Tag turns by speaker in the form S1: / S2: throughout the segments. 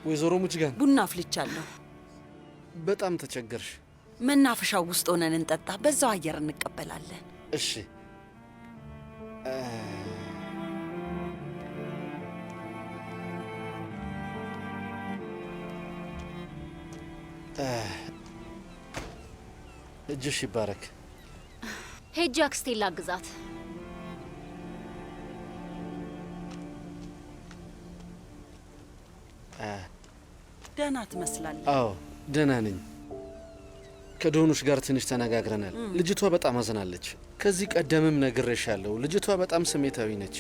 S1: ወይዘሮ ሙጅጋን
S2: ቡና አፍልቻለሁ።
S1: በጣም ተቸገርሽ።
S2: መናፈሻው ውስጥ ሆነን እንጠጣ፣ በዛው አየር እንቀበላለን።
S1: እሺ። እጅሽ ይባረክ።
S3: ሄጄ አክስቴን ላግዛት።
S2: ደህና ትመስላለህ።
S1: አዎ ደህና ነኝ። ከዶኑሽ ጋር ትንሽ ተነጋግረናል። ልጅቷ በጣም አዝናለች። ከዚህ ቀደምም ነግሬሻለሁ። ልጅቷ በጣም ስሜታዊ ነች።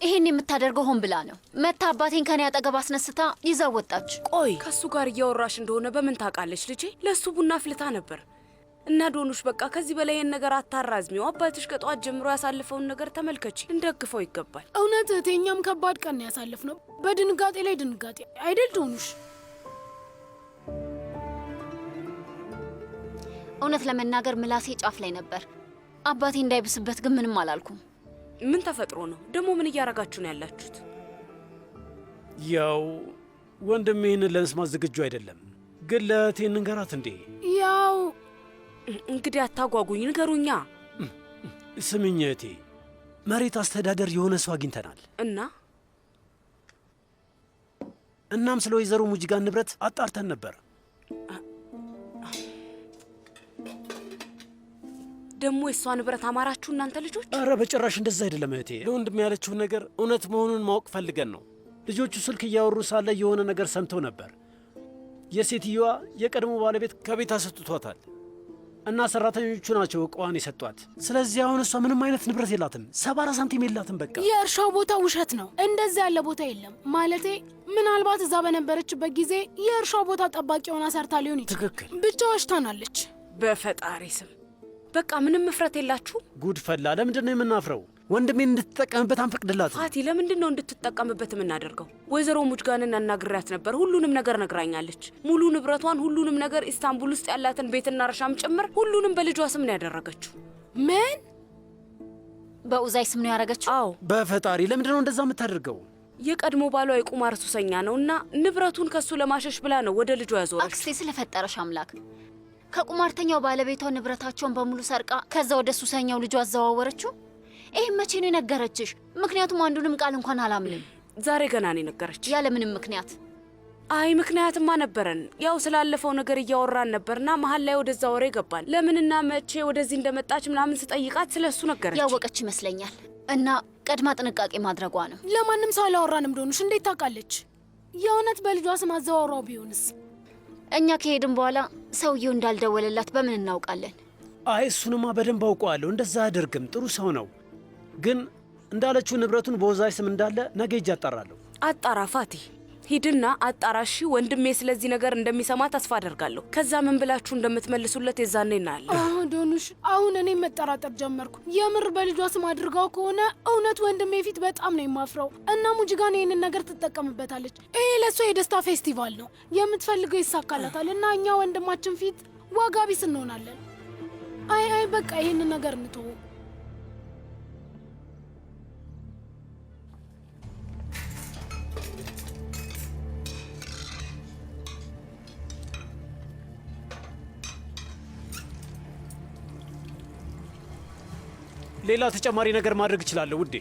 S3: ይሄን የምታደርገው ሆን ብላ ነው። መታ አባቴን ከኔ አጠገብ አስነስታ ይዛ ወጣች።
S4: ቆይ ከሱ ጋር እያወራሽ እንደሆነ በምን ታውቃለች ልጄ? ለሱ ቡና ፍልታ ነበር። እና ዶኑሽ በቃ ከዚህ በላይ ይህን ነገር አታራዝሚው። አባትሽ ከጠዋት ጀምሮ ያሳልፈውን ነገር ተመልከቺ። እንደግፈው ይገባል።
S5: እውነት እህቴኛም ከባድ ቀን ያሳልፍ ነው። በድንጋጤ ላይ ድንጋጤ አይደል ዶኑሽ?
S3: እውነት ለመናገር ምላሴ ጫፍ ላይ ነበር። አባቴ እንዳይብስበት ግን ምንም አላልኩም።
S4: ምን ተፈጥሮ ነው ደግሞ? ምን እያረጋችሁ ነው ያላችሁት?
S6: ያው ወንድም ይህንን ለመስማት ዝግጁ አይደለም፣ ግን ለእህቴ እንንገራት እንዴ?
S5: ያው
S4: እንግዲህ አታጓጉኝ፣ ንገሩኛ።
S6: ስምኝ እህቴ፣ መሬት አስተዳደር የሆነ ሰው አግኝተናል እናም ስለ ወይዘሮ ሙጅጋን ንብረት አጣርተን ነበር።
S4: ደግሞ የእሷ ንብረት አማራችሁ እናንተ ልጆች?
S6: አረ በጭራሽ እንደዛ አይደለም እህቴ። ለወንድም ያለችው ነገር እውነት መሆኑን ማወቅ ፈልገን ነው። ልጆቹ ስልክ እያወሩ ሳለ የሆነ ነገር ሰምተው ነበር። የሴትዮዋ የቀድሞ ባለቤት ከቤት አሰጥቷታል እና ሰራተኞቹ ናቸው እቃዋን የሰጧት። ስለዚህ አሁን እሷ ምንም አይነት ንብረት የላትም፣ 70 ሳንቲም የላትም። በቃ
S5: የእርሻው ቦታ ውሸት ነው። እንደዛ ያለ ቦታ የለም። ማለቴ ምናልባት እዛ በነበረችበት ጊዜ የእርሻው ቦታ ጠባቂ ሆና ሰርታ ሊሆን ይችላል።
S6: ትክክል።
S5: ብቻ ዋሽታናለች።
S4: በፈጣሪ ስም በቃ ምንም ምፍረት የላችሁ።
S6: ጉድ ፈላ። ለምንድን ነው የምናፍረው? ወንድሜን እንድትጠቀምበት አንፈቅድላት።
S4: ፋቲ፣ ለምንድን ነው እንድትጠቀምበት የምናደርገው? ወይዘሮ ሙጅጋንን አናግሪያት ነበር። ሁሉንም ነገር ነግራኛለች። ሙሉ ንብረቷን፣ ሁሉንም ነገር፣ ኢስታንቡል ውስጥ ያላትን ቤትና እርሻም ጭምር ሁሉንም በልጇ ስም ነው ያደረገችው።
S5: ምን?
S3: በኡዛይ ስም ነው ያደረገችው?
S4: አዎ።
S6: በፈጣሪ ለምንድን ነው እንደዛ የምታደርገው?
S4: የቀድሞ ባሏ የቁማር ሱሰኛ ነው እና ንብረቱን ከሱ ለማሸሽ ብላ ነው ወደ ልጇ ያዞረችው።
S3: አክስቴ ስለፈጠረሽ አምላክ፣ ከቁማርተኛው ባለቤቷ ንብረታቸውን በሙሉ ሰርቃ ከዛ ወደ ሱሰኛው ልጇ አዘዋወረችው። ይህም መቼ ነው የነገረችሽ? ምክንያቱም አንዱንም ቃል እንኳን አላምንም።
S4: ዛሬ ገና ነው የነገረች።
S3: ያለምንም ምክንያት?
S4: አይ ምክንያትማ ነበረን። ያው ስላለፈው ነገር እያወራን ነበርና መሀል ላይ ወደዛ ወሬ ገባን። ለምንና መቼ ወደዚህ እንደመጣች ምናምን ስጠይቃት ስለሱ ነገረች።
S3: ያወቀች ይመስለኛል እና ቀድማ ጥንቃቄ ማድረጓ ነው።
S5: ለማንም ሰው አላወራንም። ዶኑሽ እንዴት ታውቃለች? የእውነት በልጇ ስም አዘዋውራው ቢሆንስ?
S3: እኛ ከሄድን በኋላ ሰውየው እንዳልደወለላት በምን እናውቃለን?
S6: አይ እሱንማ በደንብ አውቀዋለሁ። እንደዛ አያደርግም። ጥሩ ሰው ነው። ግን እንዳለችው ንብረቱን በኡዛይ ስም እንዳለ ነገ ሂጅ አጣራለሁ።
S4: አጣራ ፋቲ፣ ሂድና አጣራሺ። ወንድሜ ስለዚህ ነገር እንደሚሰማ ተስፋ አደርጋለሁ። ከዛ ምን ብላችሁ እንደምትመልሱለት የዛኔ እናያለን።
S5: ዶኑሽ፣ አሁን እኔ መጠራጠር ጀመርኩ። የምር በልጇ ስም አድርጋው ከሆነ እውነት ወንድሜ ፊት በጣም ነው የማፍረው። እና ሙጅጋን ይህንን ነገር ትጠቀምበታለች። ይሄ ለእሷ የደስታ ፌስቲቫል ነው። የምትፈልገው ይሳካላታል እና እኛ ወንድማችን ፊት ዋጋ ቢስ እንሆናለን። አይ በቃ ይህንን ነገር እንተው።
S6: ሌላ ተጨማሪ ነገር ማድረግ እችላለሁ ውዴ።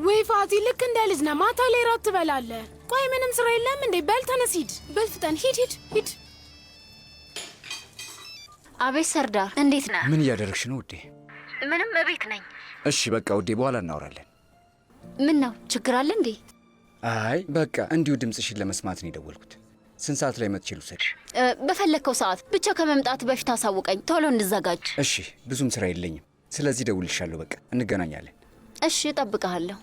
S5: ወይ ፋቲ፣ ልክ እንደ ልጅ ነህ። ማታ ላይ ራት ትበላለህ። ቆይ ምንም ስራ የለም እንዴ? በል ተነስ፣ ሂድ፣ በል ፍጠን፣ ሂድ።
S3: አቤት ሰርዳር፣ እንዴት ነህ?
S7: ምን እያደረግሽ ነው ውዴ?
S3: ምንም እቤት ነኝ።
S7: እሺ በቃ ውዴ፣ በኋላ እናወራለን።
S3: ምን ነው ችግር አለ እንዴ?
S7: አይ በቃ እንዲሁ ድምፅሽን ለመስማት ነው የደወልኩት። ስንት ሰዓት ላይ መጥቼ ልውሰድሽ?
S3: በፈለግከው ሰዓት፣ ብቻ ከመምጣት በፊት አሳውቀኝ፣ ቶሎ እንዘጋጅ።
S7: እሺ፣ ብዙም ስራ የለኝም። ስለዚህ ደውልልሻለሁ። በቃ እንገናኛለን።
S3: እሺ፣ እጠብቅሃለሁ።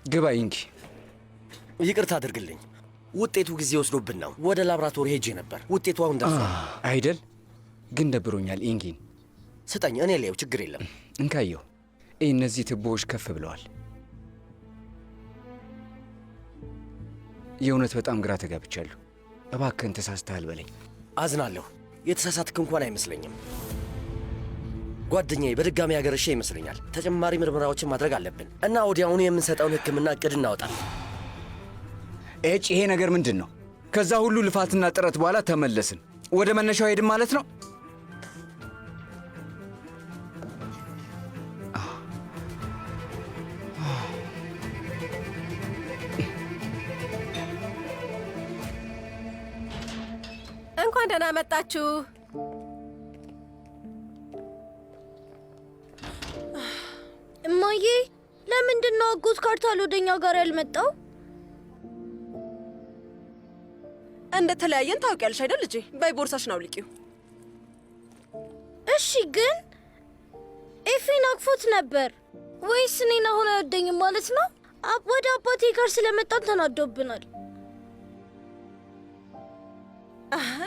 S7: ግባ ይንኪ።
S8: ይቅርታ አድርግልኝ፣ ውጤቱ ጊዜ ወስዶብን ነው። ወደ ላብራቶሪ ሄጄ ነበር። ውጤቱ አሁን ደርሷል።
S7: አይደል? ግን ደብሮኛል።
S8: ስጠኝ፣ እኔ ላየው። ችግር የለም።
S7: እንካየው። እነዚህ ትቦዎች ከፍ ብለዋል። የእውነት በጣም ግራ ተጋብቻለሁ። እባክህን ተሳስተሃል በለኝ።
S8: አዝናለሁ። የተሳሳትክ እንኳን አይመስለኝም። ጓደኛዬ በድጋሚ ያገረሸ ይመስለኛል። ተጨማሪ ምርመራዎችን ማድረግ አለብን እና ወዲያውኑ የምንሰጠውን ሕክምና እቅድ እናወጣለን።
S7: ይሄ ነገር ምንድን ነው? ከዛ ሁሉ ልፋትና ጥረት በኋላ ተመለስን። ወደ መነሻው ሄድን ማለት ነው?
S9: እንኳን ደህና መጣችሁ።
S10: እማዬ፣ ለምንድን ነው አጎት ካርታል ወደኛ ጋር ያልመጣው?
S9: እንደተለያየን ታውቂያለሽ አይደል ልጄ? በይ ቦርሳሽን አውልቂው።
S10: እሺ፣ ግን ኤፊን አቅፎት ነበር ወይስ እኔን አሁን አይወደኝም ማለት ነው? ወደ አባቴ ጋር ስለመጣን ተናዶብናል።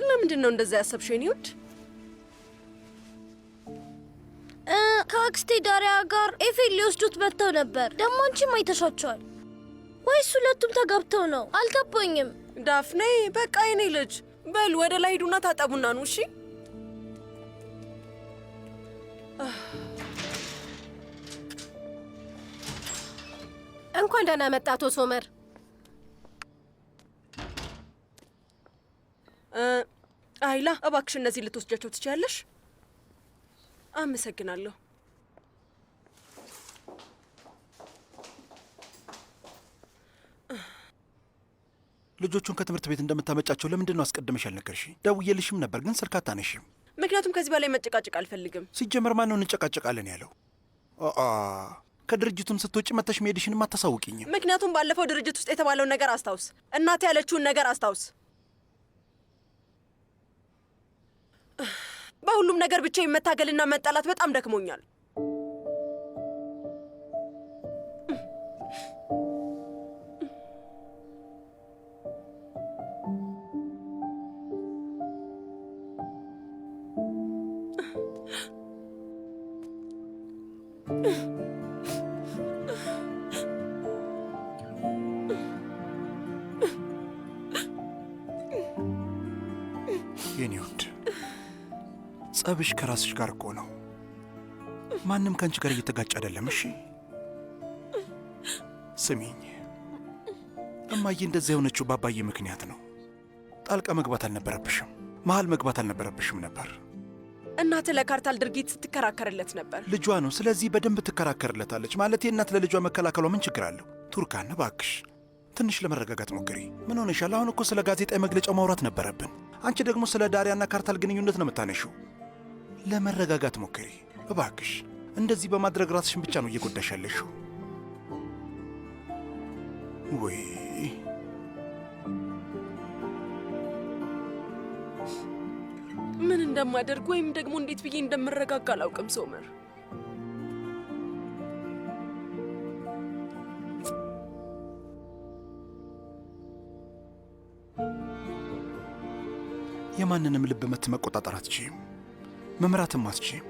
S9: ለምንድን ነው እንደዛ ያሰብሽው የኔ ውድ?
S10: ከአክስቴ ዳሪያ ጋር ኤፌን ሊወስዱት መጥተው ነበር። ደግሞ አንቺም አይተሻቸዋል ወይስ ሁለቱም ተጋብተው ነው? አልገባኝም።
S9: ዳፍኔ፣ በቃ የኔ ልጅ በል ወደ ላይ ሂዱና ታጠቡና ነው። እሺ እንኳን ደህና መጣ አቶ ሶመር። አይላ እባክሽ እነዚህ ልትወስጃቸው ትችያለሽ? አመሰግናለሁ።
S11: ልጆቹን ከትምህርት ቤት እንደምታመጫቸው ለምንድን ነው አስቀድመሽ ያልነገርሽ? ደውዬልሽም ነበር ግን ስልክ አታነሺም።
S9: ምክንያቱም ከዚህ በላይ መጨቃጨቅ አልፈልግም።
S11: ሲጀመር ማን ነው እንጨቃጨቃለን ያለው? ከድርጅቱም ስትወጪ መተሽ መሄድሽንም አታሳውቂኝም።
S9: ምክንያቱም ባለፈው ድርጅት ውስጥ የተባለውን ነገር አስታውስ። እናቴ ያለችውን ነገር አስታውስ። በሁሉም ነገር ብቻ መታገልና መጣላት በጣም ደክሞኛል።
S11: የኔ ውድ ጸብሽ ከራስሽ ጋር እኮ ነው። ማንም ከአንቺ ጋር እየተጋጭ አይደለም። እሺ ስሚኝ፣ እማዬ እንደዚያ የሆነችው ባባዬ ምክንያት ነው። ጣልቃ መግባት አልነበረብሽም፣ መሀል መግባት አልነበረብሽም ነበር።
S9: እናት ለካርታል ድርጊት ስትከራከርለት ነበር።
S11: ልጇ ነው፣ ስለዚህ በደንብ ትከራከርለታለች። ማለት እናት ለልጇ መከላከሏ ምን ችግር አለው? ቱርካን እባክሽ ትንሽ ለመረጋጋት ሞክሪ። ምን ሆነሻል? አሁን እኮ ስለ ጋዜጣዊ መግለጫው ማውራት ነበረብን። አንቺ ደግሞ ስለ ዳሪያና ካርታል ግንኙነት ነው የምታነሺው። ለመረጋጋት ሞክሪ እባክሽ። እንደዚህ በማድረግ ራስሽን ብቻ ነው እየጎዳሽ ያለሽው። ወይ
S9: ምን እንደማደርግ ወይም ደግሞ እንዴት ብዬ እንደምረጋጋ አላውቅም ሶመር።
S11: የማንንም ልብ ምት መቆጣጠር አትችይም፣ መምራትም አትችይም።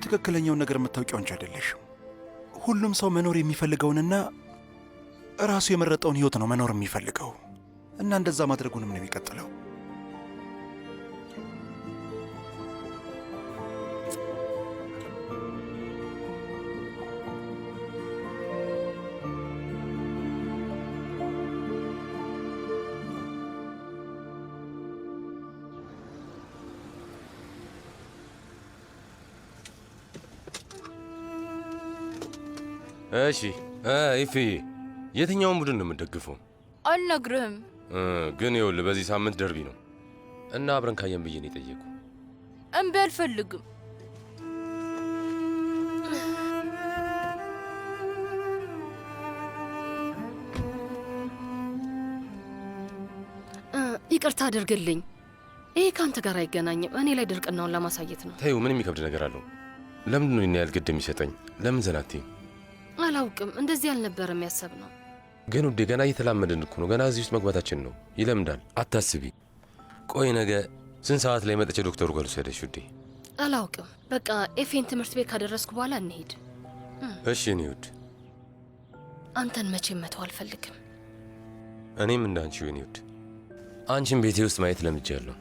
S11: ትክክለኛውን ነገር የምታውቂው አንቺ አይደለሽም። ሁሉም ሰው መኖር የሚፈልገውንና ራሱ የመረጠውን ሕይወት ነው መኖር የሚፈልገው እና እንደዛ ማድረጉንም ነው የሚቀጥለው።
S12: እሺ ኢፍዬ፣ የትኛውን ቡድን ነው የምትደግፈው?
S13: አልነግርህም።
S12: ግን ይኸውልህ በዚህ ሳምንት ደርቢ ነው እና አብረን ካየን ብዬ ነው የጠየቁ።
S13: እምቢ አልፈልግም።
S14: ይቅርታ አድርግልኝ። ይሄ ከአንተ ጋር አይገናኝም። እኔ ላይ ድርቅናውን ለማሳየት ነው።
S12: ተይው፣ ምን የሚከብድ ነገር አለው? ለምንድን ነው ይህን ያህል ግድ የሚሰጠኝ? ለምን ዘናቴ?
S14: አላውቅም፣ እንደዚህ አልነበረም ያሰብነው።
S12: ግን ውዴ ገና እየተላመድን እኮ ነው። ገና እዚህ ውስጥ መግባታችን ነው። ይለምዳል። አታስቢ። ቆይ ነገ ስንት ሰዓት ላይ መጥቼ ዶክተሩ ጋር ልውሰደሽ ውዴ?
S14: አላውቅም። በቃ ኤፌን ትምህርት ቤት ካደረስኩ በኋላ እንሄድ።
S12: እሺ እኔ ውድ
S14: አንተን መቼም መተው አልፈልግም።
S12: እኔም እንዳንቺ የኔ ውድ አንቺን ቤቴ ውስጥ ማየት ለምጃለሁ።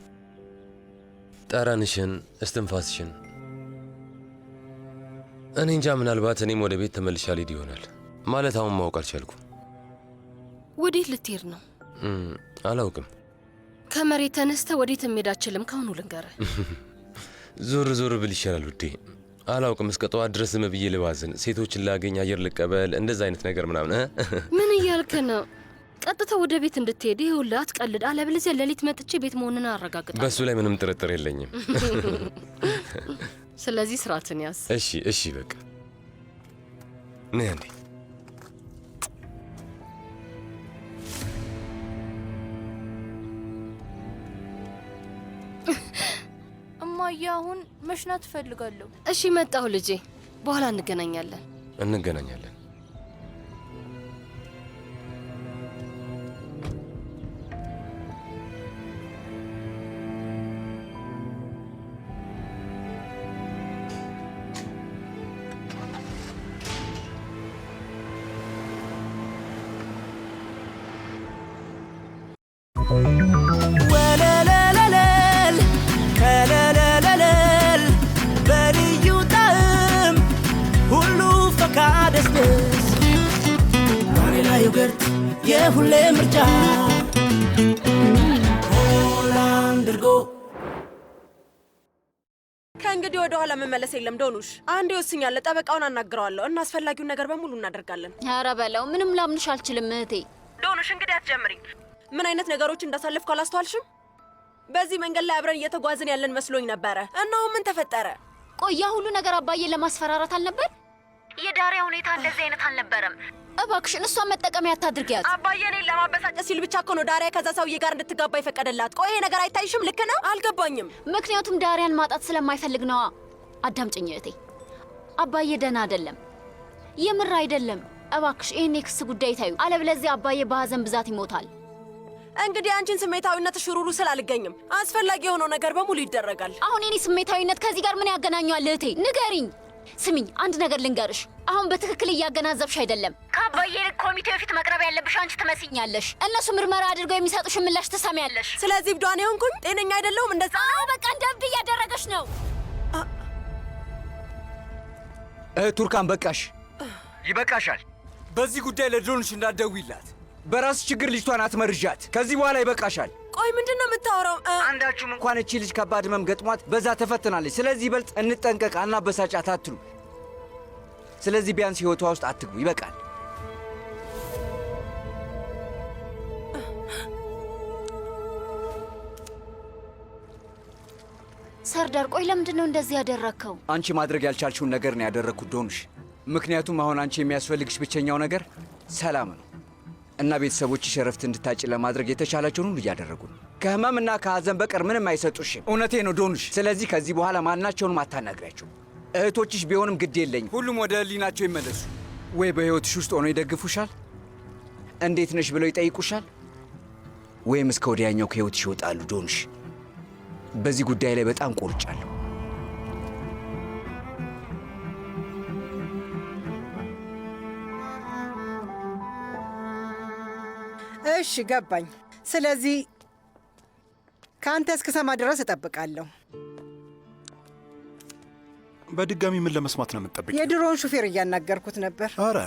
S12: ጠረንሽን፣ እስትንፋስሽን። እኔ እንጃ ምናልባት እኔም ወደ ቤት ተመልሻ ልሄድ ይሆናል። ማለት አሁን ማወቅ አልቻልኩም።
S14: ወዴት ልትሄድ ነው?
S12: አላውቅም።
S14: ከመሬት ተነስተ ወዴት መሄድ አልችልም። ከአሁኑ ልንገርህ።
S12: ዞር ዞር ብል ይሻላል ውዴ። አላውቅም። እስከ ጠዋት ድረስ ዝም ብዬ ልባዝን፣ ሴቶችን ላገኝ፣ አየር ልቀበል፣ እንደዛ አይነት ነገር ምናምን።
S14: ምን እያልክ ነው? ቀጥታ ወደ ቤት እንድትሄድ ይኸውልህ፣ አትቀልድ። አለበለዚያ ሌሊት መጥቼ ቤት መሆንን አረጋግጣለሁ።
S12: በሱ ላይ ምንም ጥርጥር የለኝም።
S14: ስለዚህ ስርዓትን ያዝ።
S12: እሺ እሺ፣ በቃ ነይ አንዴ።
S13: እማዬ አሁን መሽናት እፈልጋለሁ።
S14: እሺ መጣሁ ልጄ፣ በኋላ እንገናኛለን።
S12: እንገናኛለን።
S15: ወለለለለል ከለለለለል በልዩ ጣዕም ሁሉ ፈካ ደስደስ ባኔላ ዮገርት የሁሌ ምርጫ ሆላንድ እርጎ።
S9: ከእንግዲህ ወደ ኋላ መመለስ የለም ዶኑሽ። አንዴ ወስኛለሁ። ጠበቃውን አናግረዋለሁ እና አስፈላጊውን ነገር በሙሉ እናደርጋለን።
S3: ኧረ በለው፣ ምንም ላምንሽ አልችልም እህቴ።
S9: ዶኑሽ እንግዲህ አትጀምሪኝ። ምን አይነት ነገሮች እንዳሳለፍኩ አላስተዋልሽም? በዚህ መንገድ ላይ አብረን እየተጓዝን ያለን መስሎኝ ነበረ። እናው ምን ተፈጠረ?
S3: ቆያ ሁሉ ነገር አባዬን ለማስፈራራት አልነበር? የዳሪያ ሁኔታ እንደዚህ አይነት አልነበረም። እባክሽን እሷን መጠቀሚያ አታድርጊያት።
S9: አባዬ እኔን ለማበሳጨት ሲል ብቻ እኮ ነው ዳሪያ ከዛ ሰውዬ ጋር እንድትጋባ ይፈቀደላት። ቆይ ይሄ ነገር አይታይሽም? ልክ ነው። አልገባኝም።
S3: ምክንያቱም ዳሪያን ማጣት ስለማይፈልግ ነዋ። አዳምጪኝ እህቴ፣ አባዬ ደህና አይደለም፣ የምር አይደለም። እባክሽ ይሄን የክስ ጉዳይ ታዩ፣ አለበለዚያ አባዬ በሀዘን ብዛት ይሞታል።
S9: እንግዲህ አንቺን ስሜታዊነት ሽሩሩ ስላልገኝም አስፈላጊ የሆነው ነገር በሙሉ ይደረጋል።
S3: አሁን የኔ ስሜታዊነት ከዚህ ጋር ምን ያገናኘዋል? እህቴ ንገሪኝ። ስሚኝ፣ አንድ ነገር ልንገርሽ። አሁን በትክክል እያገናዘብሽ አይደለም። ከአባዬ ይልቅ ኮሚቴው ፊት መቅረብ ያለብሽ አንቺ ትመስኛለሽ። እነሱ ምርመራ አድርገው የሚሰጡሽን ምላሽ ትሰሚያለሽ።
S9: ስለዚህ ብዷን የሆንኩኝ ጤነኛ አይደለሁም። እንደዛ
S3: ነው። በቃ እንደ እብድ እያደረገሽ ነው።
S7: ቱርካን በቃሽ፣ ይበቃሻል። በዚህ ጉዳይ ለዶኑሽ እንዳትደውይላት። በራስ ችግር ልጅቷን አትመርዣት። ከዚህ በኋላ ይበቃሻል።
S9: ቆይ ምንድን ነው የምታወራው?
S7: አንዳችሁም እንኳን እቺ ልጅ ከባድ ህመም ገጥሟት በዛ ተፈትናለች። ስለዚህ ይበልጥ እንጠንቀቅ፣ አናበሳጫት አትሉ። ስለዚህ ቢያንስ ህይወቷ ውስጥ አትግቡ። ይበቃል።
S3: ሰርዳር፣ ቆይ ለምንድን ነው እንደዚህ ያደረግከው?
S7: አንቺ ማድረግ ያልቻልሽውን ነገር ነው ያደረግኩት ዶኑሽ። ምክንያቱም አሁን አንቺ የሚያስፈልግሽ ብቸኛው ነገር ሰላም ነው እና ቤተሰቦችሽ እረፍት እንድታጭ ለማድረግ የተቻላቸውን ሁሉ እያደረጉ ነው። ከህመምና ከሐዘን በቀር ምንም አይሰጡሽም። እውነቴ ነው ዶኑሽ። ስለዚህ ከዚህ በኋላ ማናቸውንም አታናግሪያቸው። እህቶችሽ ቢሆንም ግድ የለኝም። ሁሉም ወደ ህሊናቸው ይመለሱ። ወይ በህይወትሽ ውስጥ ሆነው ይደግፉሻል፣ እንዴት ነሽ ብለው ይጠይቁሻል፣ ወይም እስከ ወዲያኛው ከህይወትሽ ይወጣሉ። ዶኑሽ፣ በዚህ ጉዳይ ላይ በጣም ቆርጫለሁ።
S16: እሺ ገባኝ። ስለዚህ ከአንተ እስክሰማ ድረስ እጠብቃለሁ።
S11: በድጋሚ ምን ለመስማት ነው የምትጠብቂው?
S16: የድሮውን ሹፌር እያናገርኩት ነበር።
S11: አረ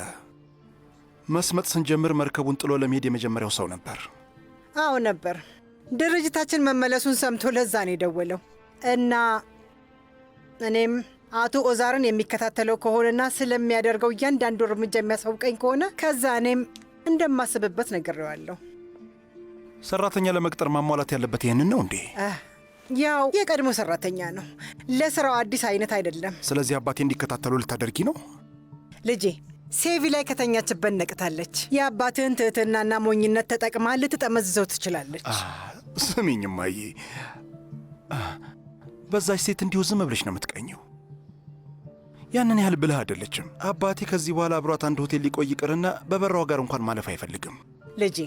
S11: መስመጥ ስንጀምር መርከቡን ጥሎ ለመሄድ የመጀመሪያው ሰው ነበር።
S16: አዎ ነበር። ድርጅታችን መመለሱን ሰምቶ ለዛ ነው የደወለው እና እኔም አቶ ኦዛርን የሚከታተለው ከሆነና ስለሚያደርገው እያንዳንዱ እርምጃ የሚያሳውቀኝ ከሆነ ከዛ እኔም እንደማስብበት ነግሬዋለሁ።
S11: ሰራተኛ ለመቅጠር ማሟላት ያለበት ይህንን ነው እንዴ?
S16: ያው የቀድሞ ሰራተኛ ነው፣ ለስራው አዲስ አይነት አይደለም።
S11: ስለዚህ አባቴ እንዲከታተሉ ልታደርጊ ነው?
S16: ልጄ ሴቪ ላይ ከተኛችበት ነቅታለች። የአባትህን ትህትናና ሞኝነት ተጠቅማ ልትጠመዝዘው ትችላለች።
S11: ስሚኝ እማዬ፣ በዛች ሴት እንዲሁ ዝም ብለሽ ነው የምትቀኘው። ያንን ያህል ብልህ አይደለችም። አባቴ ከዚህ በኋላ አብሯት አንድ ሆቴል ሊቆይ ይቅርና በበራው ጋር እንኳን ማለፍ አይፈልግም።
S16: ልጄ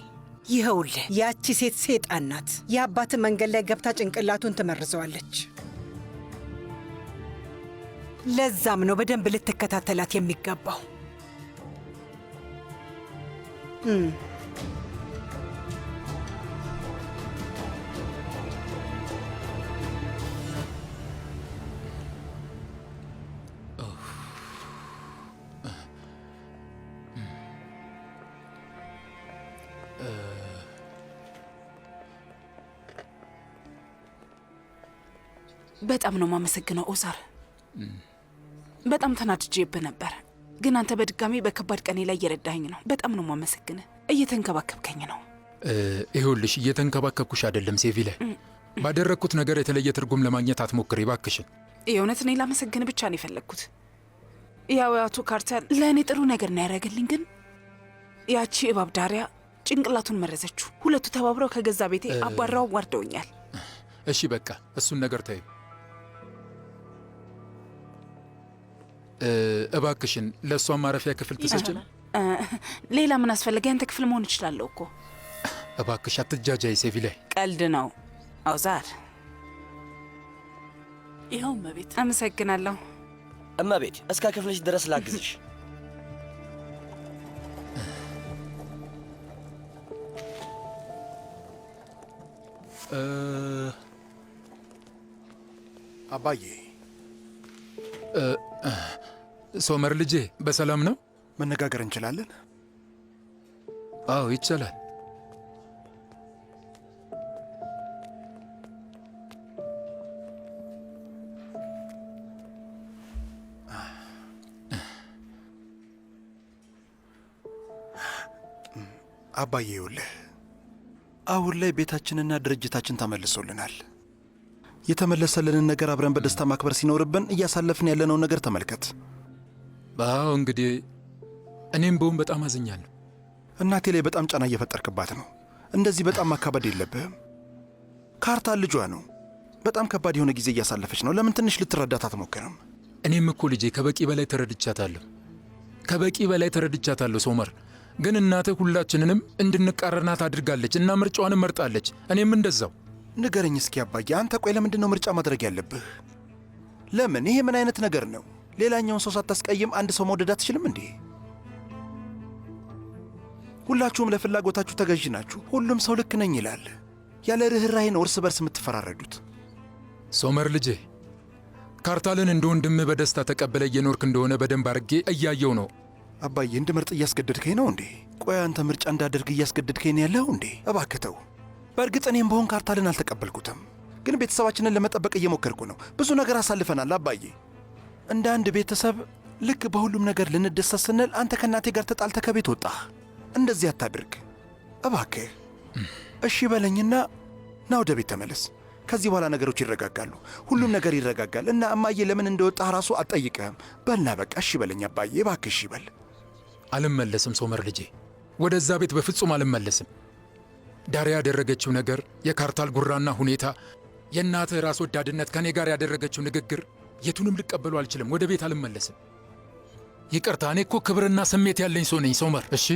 S16: ይኸውልህ፣ ያቺ ሴት ሴጣን ናት። የአባት መንገድ ላይ ገብታ ጭንቅላቱን ትመርዘዋለች። ለዛም ነው በደንብ ልትከታተላት የሚገባው።
S4: በጣም ነው የማመሰግነው ኦዛር። በጣም ተናድጄብህ ነበር፣ ግን አንተ በድጋሚ በከባድ ቀኔ ላይ እየረዳኸኝ ነው። በጣም ነው የማመሰግንህ። እየተንከባከብከኝ ነው።
S17: ይኸውልሽ እየተንከባከብኩሽ አይደለም ሴቪለ። ባደረግኩት ነገር የተለየ ትርጉም ለማግኘት አትሞክሪ እባክሽን።
S4: የእውነት እኔ ላመሰግን ብቻ ነው የፈለግኩት። ያው አቶ ካርታል ለእኔ ጥሩ ነገር ነው ያደረገልኝ፣ ግን ያቺ እባብ ዳሪያ ጭንቅላቱን መረዘችው። ሁለቱ ተባብረው ከገዛ ቤቴ አባራው ዋርደውኛል።
S17: እሺ በቃ እሱን ነገር ተይው እባክሽን። ለእሷን ማረፊያ ክፍል ትሰጭን?
S4: ሌላ ምን አስፈለገ? ያንተ ክፍል መሆን እችላለሁ እኮ።
S17: እባክሽ አትጃጃይ ሴቪላይ።
S4: ቀልድ ነው አውዛር።
S2: ይኸው እመቤት።
S4: አመሰግናለሁ
S8: እመቤት። እስከ ክፍልሽ ድረስ ላግዝሽ።
S11: አባዬ።
S17: ሶመር ልጄ በሰላም ነው?
S11: መነጋገር እንችላለን?
S17: አዎ ይቻላል።
S11: አባዬ ይኸውልህ፣ አሁን ላይ ቤታችንና ድርጅታችን ተመልሶልናል። የተመለሰልንን ነገር አብረን በደስታ ማክበር ሲኖርብን እያሳለፍን ያለነውን ነገር ተመልከት።
S17: አዎ እንግዲህ እኔም በውን በጣም አዝኛለሁ።
S11: እናቴ ላይ በጣም ጫና እየፈጠርክባት ነው። እንደዚህ በጣም ማካበድ የለብህም። ካርታል ልጇ ነው። በጣም ከባድ የሆነ ጊዜ እያሳለፈች ነው። ለምን ትንሽ ልትረዳት አትሞክርም?
S17: እኔም እኮ ልጄ ከበቂ በላይ ተረድቻታለሁ። ከበቂ በላይ ተረድቻታለሁ ሶመር። ግን እናትህ ሁላችንንም እንድንቃረናት አድርጋለች እና ምርጫዋንም መርጣለች። እኔም እንደዛው።
S11: ንገረኝ እስኪ አባዬ፣ አንተ ቆይ ለምንድን ነው ምርጫ ማድረግ ያለብህ? ለምን? ይሄ ምን አይነት ነገር ነው? ሌላኛውን ሰው ሳታስቀይም አንድ ሰው መውደድ አትችልም እንዴ? ሁላችሁም ለፍላጎታችሁ ተገዥ ናችሁ። ሁሉም ሰው ልክ ነኝ ይላል። ያለ ርኅራኄ ነው እርስ በርስ የምትፈራረዱት።
S17: ሶመር ልጄ፣ ካርታልን እንደ ወንድምህ በደስታ ተቀበለ እየኖርክ እንደሆነ በደንብ አድርጌ እያየው ነው።
S11: አባዬ፣ እንድመርጥ እያስገደድከኝ ነው እንዴ? ቆይ አንተ ምርጫ እንዳደርግ እያስገደድከኝ ያለኸው እንዴ? እባክህ ተው። በእርግጥ እኔም በሆን ካርታልን አልተቀበልኩትም፣ ግን ቤተሰባችንን ለመጠበቅ እየሞከርኩ ነው። ብዙ ነገር አሳልፈናል አባዬ። እንደ አንድ ቤተሰብ ልክ በሁሉም ነገር ልንደሰት ስንል አንተ ከእናቴ ጋር ተጣልተህ ከቤት ወጣህ። እንደዚህ አታድርግ እባክህ። እሺ በለኝና ና ወደ ቤት ተመለስ። ከዚህ በኋላ ነገሮች ይረጋጋሉ። ሁሉም ነገር ይረጋጋል እና እማዬ ለምን እንደወጣህ ራሱ አትጠይቅህም። በልና በቃ እሺ በለኝ አባዬ፣ እባክህ እሺ በል።
S17: አልመለስም ሶመር ልጄ፣ ወደዛ ቤት በፍጹም አልመለስም። ዳሪያ ያደረገችው ነገር፣ የካርታል ጉራና ሁኔታ፣ የእናትህ ራስ ወዳድነት፣ ከእኔ ጋር ያደረገችው ንግግር፣ የቱንም ልቀበሉ አልችልም። ወደ ቤት አልመለስም። ይቅርታ፣ እኔ እኮ ክብርና ስሜት ያለኝ ሰው ነኝ ሶመር። እሺ፣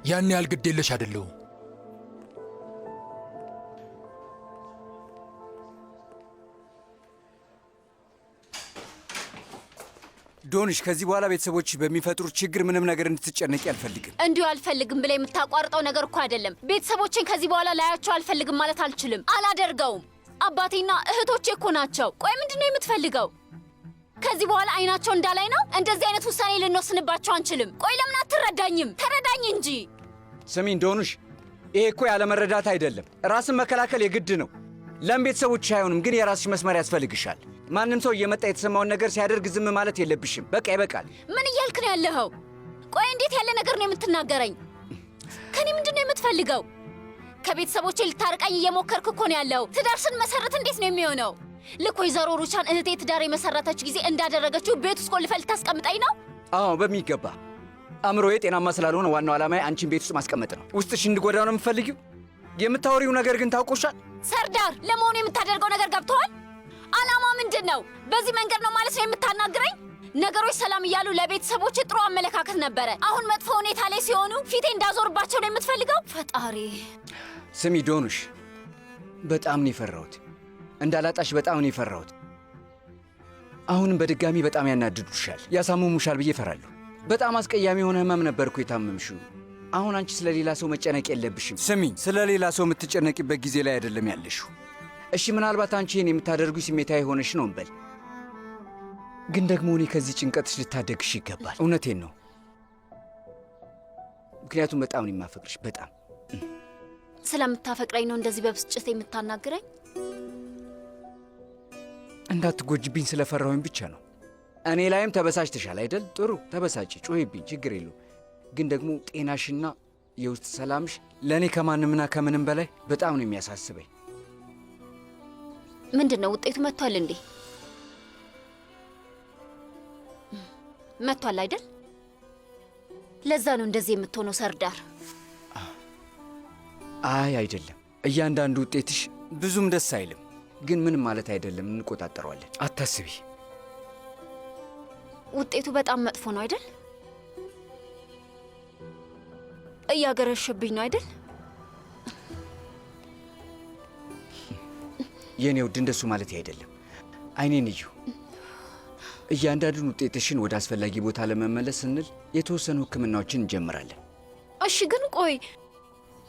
S17: ያን ያህል ግድ የለሽ አይደለሁም።
S7: ዶንሽ፣ ከዚህ በኋላ ቤተሰቦች በሚፈጥሩት ችግር ምንም ነገር እንድትጨነቂ አልፈልግም።
S3: እንዲሁ አልፈልግም ብላ የምታቋርጠው ነገር እኮ አይደለም። ቤተሰቦቼን ከዚህ በኋላ ላያቸው አልፈልግም ማለት አልችልም። አላደርገውም። አባቴና እህቶቼ እኮ ናቸው። ቆይ ምንድን ነው የምትፈልገው? ከዚህ በኋላ አይናቸው እንዳላይ ነው? እንደዚህ አይነት ውሳኔ ልንወስንባቸው አንችልም። ቆይ ለምን አትረዳኝም? ተረዳኝ እንጂ።
S7: ስሚን ዶንሽ፣ ይሄ እኮ ያለመረዳት አይደለም። ራስን መከላከል የግድ ነው። ለም ቤተሰቦችሽ አይሆንም፣ ግን የራስሽ መስመር ያስፈልግሻል። ማንም ሰው እየመጣ የተሰማውን ነገር ሲያደርግ ዝም ማለት የለብሽም። በቃ ይበቃል።
S3: ምን እያልክ ነው ያለኸው? ቆይ እንዴት ያለ ነገር ነው የምትናገረኝ? ከኔ ምንድን ነው የምትፈልገው? ከቤተሰቦቼ ልታርቃኝ እየሞከርክ እኮ ነው ያለው። ትዳር ስንመሰረት እንዴት ነው የሚሆነው? ልክ ወይዘሮ ሩቻን እህቴ ትዳር የመሰረተች ጊዜ እንዳደረገችው ቤት ውስጥ ቆልፈህ ልታስቀምጠኝ ነው?
S7: አዎ በሚገባ። አእምሮዬ ጤናማ ስላልሆነ ዋናው ዓላማዬ አንቺን ቤት ውስጥ ማስቀመጥ ነው። ውስጥሽ እንድጎዳው ነው የምትፈልጊው? የምታወሪው ነገር ግን ታውቆሻል።
S3: ሰርዳር፣ ለመሆኑ የምታደርገው ነገር ገብተዋል? ዓላማ ምንድን ነው? በዚህ መንገድ ነው ማለት ነው የምታናግረኝ? ነገሮች ሰላም እያሉ ለቤተሰቦች ጥሩ አመለካከት ነበረ። አሁን መጥፎ ሁኔታ ላይ ሲሆኑ ፊቴ እንዳዞርባቸው ነው የምትፈልገው? ፈጣሪ።
S7: ስሚ ዶኑሽ፣ በጣም ነው የፈራሁት። እንዳላጣሽ በጣም ነው የፈራሁት። አሁንም በድጋሚ በጣም ያናድዱሻል፣ ያሳምሙሻል ብዬ እፈራለሁ። በጣም አስቀያሚ የሆነ ህመም ነበርኩ የታመምሽው። አሁን አንቺ ስለ ሌላ ሰው መጨነቅ የለብሽም። ስሚኝ፣ ስለ ሌላ ሰው የምትጨነቂበት ጊዜ ላይ አይደለም ያለሽው። እሺ ምናልባት አንቺ ይህን የምታደርጉ ስሜታዊ ሆነሽ ነው እንበል፣ ግን ደግሞ እኔ ከዚህ ጭንቀትሽ ልታደግሽ ይገባል። እውነቴን ነው። ምክንያቱም በጣም ነው የማፈቅርሽ። በጣም
S3: ስለምታፈቅረኝ ነው እንደዚህ በብስጭት የምታናግረኝ?
S7: እንዳትጎጅብኝ ስለፈራሁኝ ብቻ ነው። እኔ ላይም ተበሳጭተሻል አይደል? ጥሩ ተበሳጭ፣ ጮህብኝ፣ ችግር የለው። ግን ደግሞ ጤናሽና የውስጥ ሰላምሽ ለእኔ ከማንምና ከምንም በላይ በጣም ነው የሚያሳስበኝ።
S3: ምንድን ነው ውጤቱ? መጥቷል እንዴ? መጥቷል አይደል? ለዛ ነው እንደዚህ የምትሆነው ሰርዳር።
S7: አይ አይደለም፣ እያንዳንዱ ውጤትሽ ብዙም ደስ አይልም፣ ግን ምንም ማለት አይደለም፣ እንቆጣጠረዋለን፣ አታስቢ።
S3: ውጤቱ በጣም መጥፎ ነው አይደል? እያገረሸብኝ ነው አይደል?
S7: የኔ ውድ እንደሱ ማለት አይደለም። አይኔን እዩ። እያንዳንዱን ውጤትሽን ወደ አስፈላጊ ቦታ ለመመለስ ስንል የተወሰኑ ሕክምናዎችን እንጀምራለን።
S3: እሺ፣ ግን ቆይ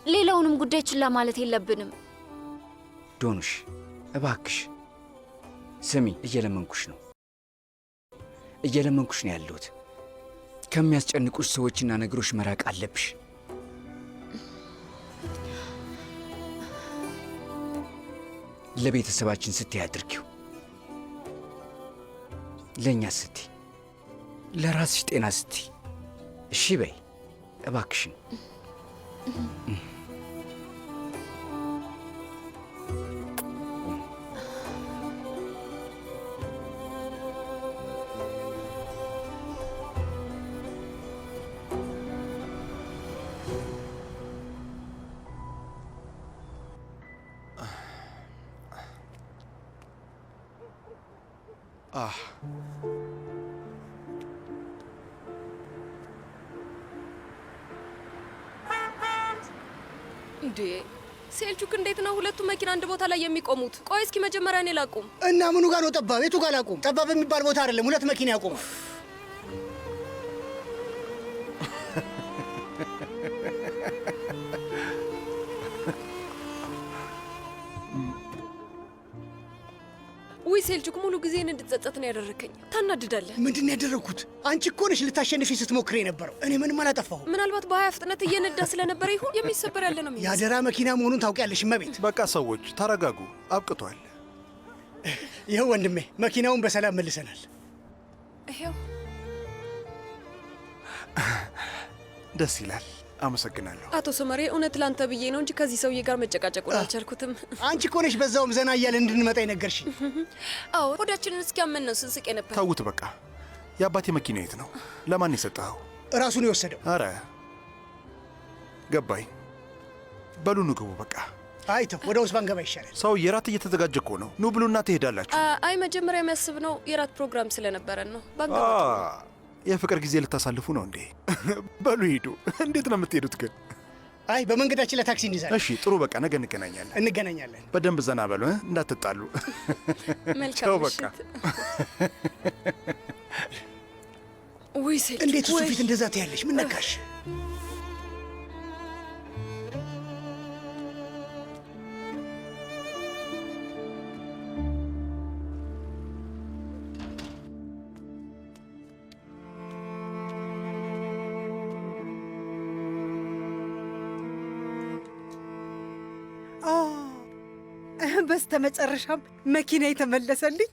S3: ሌላውንም ጉዳይ ችላ ማለት የለብንም።
S7: ዶኑሽ እባክሽ ስሚ፣ እየለመንኩሽ ነው ያለሁት። ከሚያስጨንቁሽ ሰዎችና ነገሮች መራቅ አለብሽ። ለቤተሰባችን ስትይ አድርጊው፣ ለእኛ ስትይ፣ ለራስሽ ጤና ስትይ። እሺ በይ እባክሽን።
S9: እንዴ ሴልቹክ፣ እንዴት ነው ሁለቱ መኪና አንድ ቦታ ላይ የሚቆሙት? ቆይ እስኪ መጀመሪያ እኔ ላቁም።
S18: እና ምኑ ጋር ነው ጠባብ? የቱ ጋር ላቁም? ጠባብ የሚባል ቦታ አይደለም፣ ሁለት መኪና ያቆማል።
S9: ውይ ሴልቹክ፣ ሙሉ ጊዜን እንድትጸጸት ነው ያደረከኝ። ታናድዳለህ።
S18: ምንድን ነው ያደረግኩት? አንቺ እኮ ነሽ ልታሸንፊ ስትሞክሬ የነበረው። እኔ ምንም አላጠፋሁም።
S9: ምናልባት በ20 ፍጥነት እየነዳ ስለነበረ ይሁን የሚሰበር ያለ ነው የሚመስለው።
S18: የአደራ መኪና መሆኑን ታውቂያለሽ እመቤት።
S11: በቃ ሰዎች ተረጋጉ፣ አብቅቷል።
S18: ይኸው ወንድሜ መኪናውን በሰላም መልሰናል።
S9: ይኸው
S11: ደስ ይላል። አመሰግናለሁ
S9: አቶ ሶመሬ። እውነት ላንተ ብዬ ነው እንጂ ከዚህ ሰውዬ ጋር መጨቃጨቁን አልቻልኩትም።
S18: አንቺ እኮ ነሽ በዛውም ዘና እያለን እንድንመጣ የነገርሽኝ።
S9: አዎ ሆዳችንን እስኪያመን ነው ስንስቅ ነበር።
S11: ተውት በቃ። የአባቴ መኪና የት ነው? ለማን የሰጠኸው?
S18: ራሱን የወሰደው።
S11: አረ ገባኝ። በሉ ኑ ግቡ በቃ።
S18: አይተው ወደ ውስጥ ባንገባ ይሻላል።
S11: ሰው የራት እየተዘጋጀ እኮ ነው። ኑ ብሉና ትሄዳላችሁ።
S9: አይ መጀመሪያ የሚያስብ ነው የራት ፕሮግራም ስለነበረን ነው። ባንገባ
S11: የፍቅር ጊዜ ልታሳልፉ ነው እንዴ? በሉ ሂዱ። እንዴት ነው የምትሄዱት ግን?
S18: አይ በመንገዳችን ለታክሲ እንይዛለን።
S11: እሺ ጥሩ በቃ ነገ
S18: እንገናኛለን።
S11: በደንብ ዘና በሉ እንዳትጣሉ።
S9: መልካም
S11: በቃ።
S9: ውይ ሴት
S18: እንዴት እሱ ፊት እንደዛ ትያለሽ? ምን ነካሽ?
S16: በስተ መጨረሻም መኪና የተመለሰልኝ።